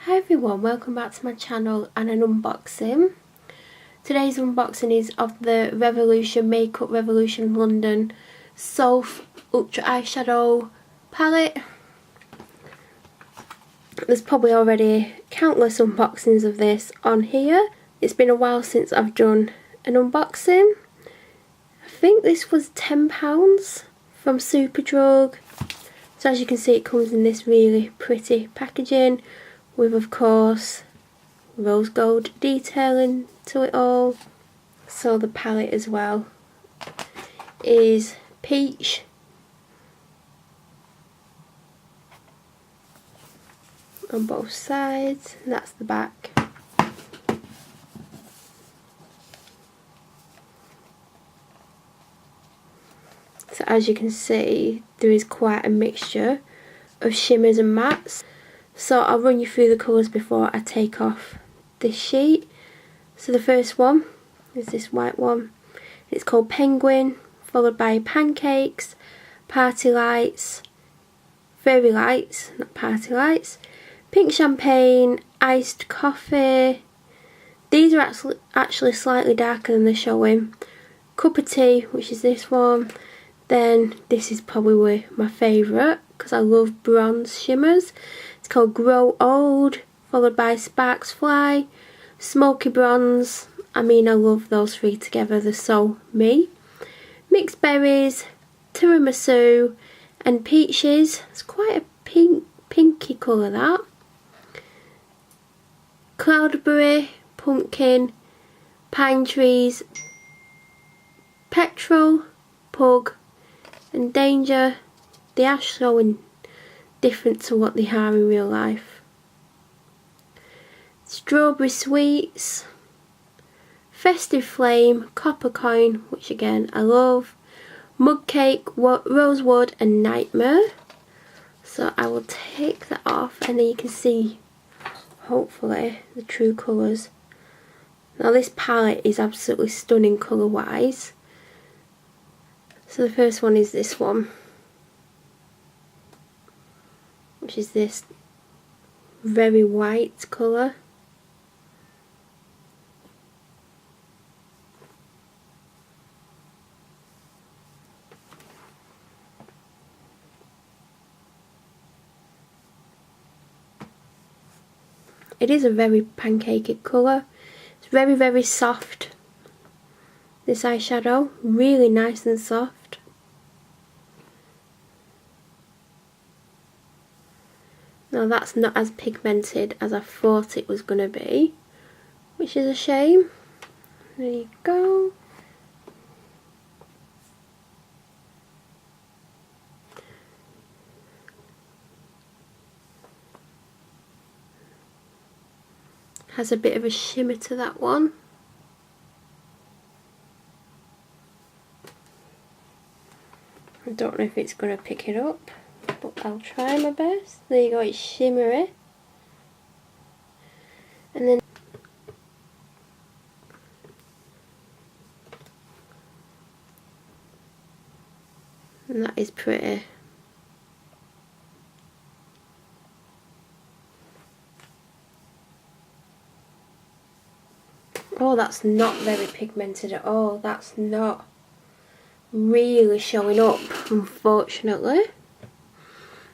Hi everyone, welcome back to my channel and an unboxing. Today's unboxing is of the Revolution Makeup Revolution London Soph Ultra Eyeshadow palette. There's probably already countless unboxings of this on here. It's been a while since I've done an unboxing. I think this was £10 from Superdrug. So as you can see, it comes in this really pretty packaging with, of course, rose gold detailing to it all. So the palette as well is peach, on both sides, and that's the back. So as you can see, there is quite a mixture of shimmers and mattes. So I'll run you through the colours before I take off this sheet. So the first one is this white one. It's called Penguin, followed by Pancakes, Party Lights, Fairy Lights, not Party Lights, Pink Champagne, Iced Coffee. These are actually slightly darker than they're showing. Cup of Tea, which is this one. Then this is probably my favourite because I love bronze shimmers. It's called Grow Old, followed by Sparks Fly, Smoky Bronze. I mean, I love those three together, they're so me. Mixed Berries, Tiramisu, and Peaches. It's quite a pinky colour, that. Cloudberry, Pumpkin, Pine Trees, Petrol, Pug, and Danger. They are showing different to what they are in real life. Strawberry Sweets, Festive Flame, Copper Coin, which again I love, Mug Cake, Rosewood, and Nightmare. So I will take that off and then you can see hopefully the true colours. Now this palette is absolutely stunning colour wise. So the first one is this one, which is this very white colour. It is a very pancakey colour. It's very, very soft. This eyeshadow, really nice and soft. Now that's not as pigmented as I thought it was going to be, which is a shame. There you go. Has a bit of a shimmer to that one. I don't know if it's going to pick it up, but I'll try my best. There you go, it's shimmery. And then that is pretty. Oh, that's not very pigmented at all. That's not really showing up, unfortunately.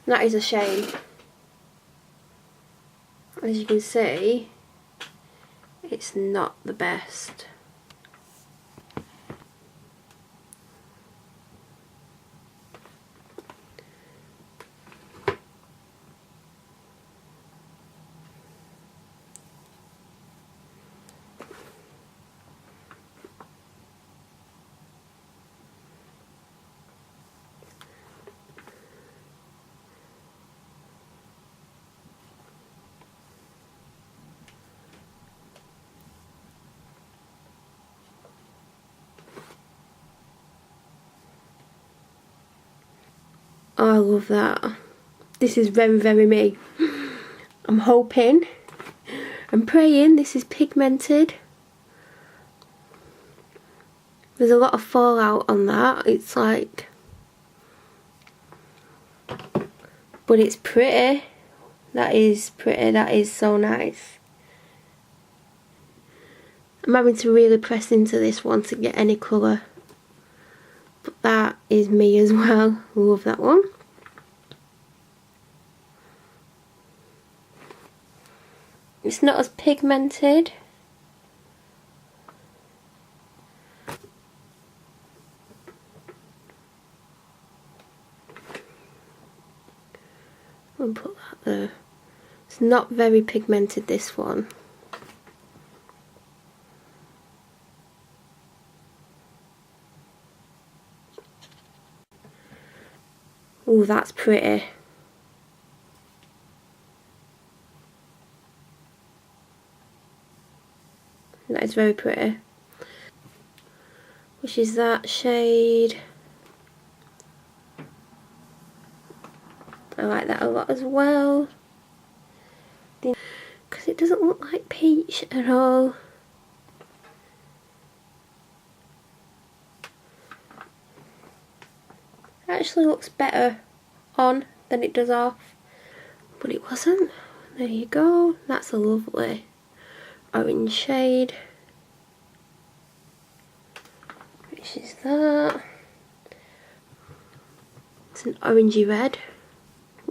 That is a shame. As you can see, it's not the best. Oh, I love that. This is very, very me. I'm hoping, I'm praying this is pigmented. There's a lot of fallout on that. It's like, but it's pretty. That is pretty, that is so nice. I'm having to really press into this one to get any colour. But that is me as well. Love that one. It's not as pigmented. I'll put that there. It's not very pigmented, this one. Oh, that's pretty. That is very pretty. Which is that shade. I like that a lot as well. Because it doesn't look like peach at all. It actually looks better on than it does off. But it wasn't. There you go. That's a lovely orange shade. Which is that. It's an orangey red.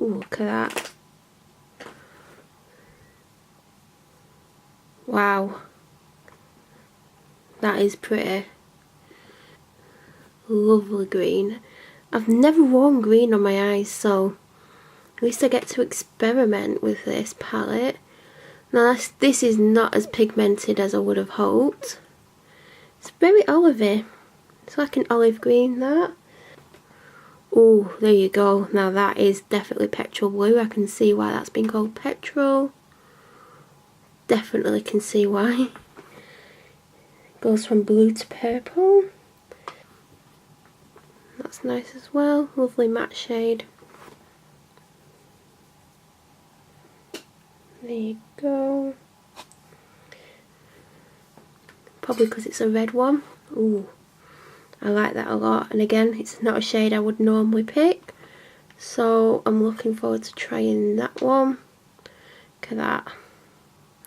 Ooh, look at that. Wow. That is pretty. Lovely green. I've never worn green on my eyes, so at least I get to experiment with this palette. Now this is not as pigmented as I would have hoped. It's very olivey. It's like an olive green, that. Oh, there you go. Now that is definitely petrol blue. I can see why that's been called petrol. Definitely can see why. It goes from blue to purple. That's nice as well. Lovely matte shade. There you go. Probably because it's a red one. Ooh, I like that a lot. And again, it's not a shade I would normally pick. So I'm looking forward to trying that one. Look at that.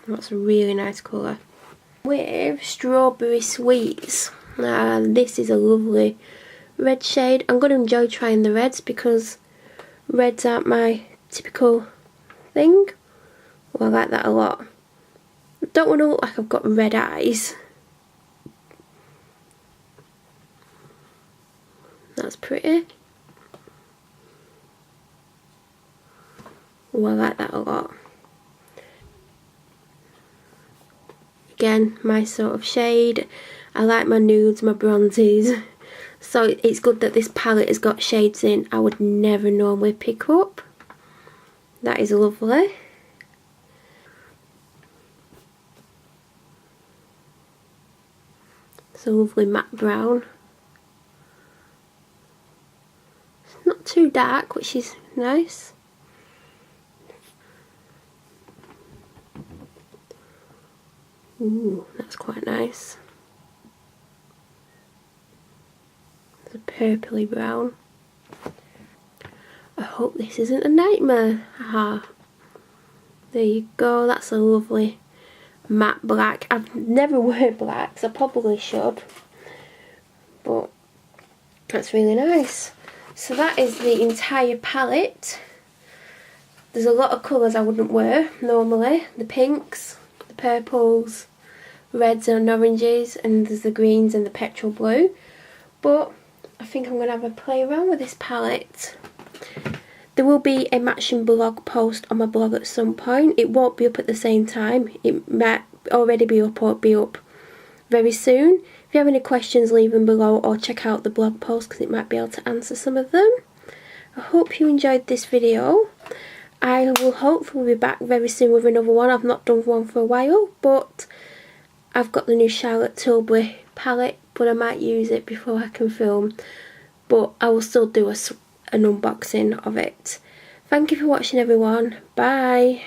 That's a really nice colour. With Strawberry Sweets. This is a lovely red shade. I'm going to enjoy trying the reds because reds aren't my typical thing. Well, I like that a lot. I don't want to look like I've got red eyes. That's pretty. Oh, I like that a lot. Again, my sort of shade. I like my nudes, my bronzes. So it's good that this palette has got shades in I would never normally pick up. That is lovely. It's a lovely matte brown. It's not too dark, which is nice. Ooh, that's quite nice. It's a purpley brown. I hope this isn't a nightmare. Haha. There you go, that's a lovely matte black. I've never worn blacks, I probably should. But that's really nice. So that is the entire palette. There's a lot of colours I wouldn't wear normally. The pinks, the purples, reds and oranges, and there's the greens and the petrol blue. But I think I'm going to have a play around with this palette. There will be a matching blog post on my blog at some point. It won't be up at the same time. It might already be up or be up very soon. If you have any questions, leave them below or check out the blog post because it might be able to answer some of them. I hope you enjoyed this video. I will hopefully be back very soon with another one. I've not done one for a while, but I've got the new Charlotte Tilbury palette, but I might use it before I can film. But I will still do an unboxing of it. Thank you for watching, everyone. Bye.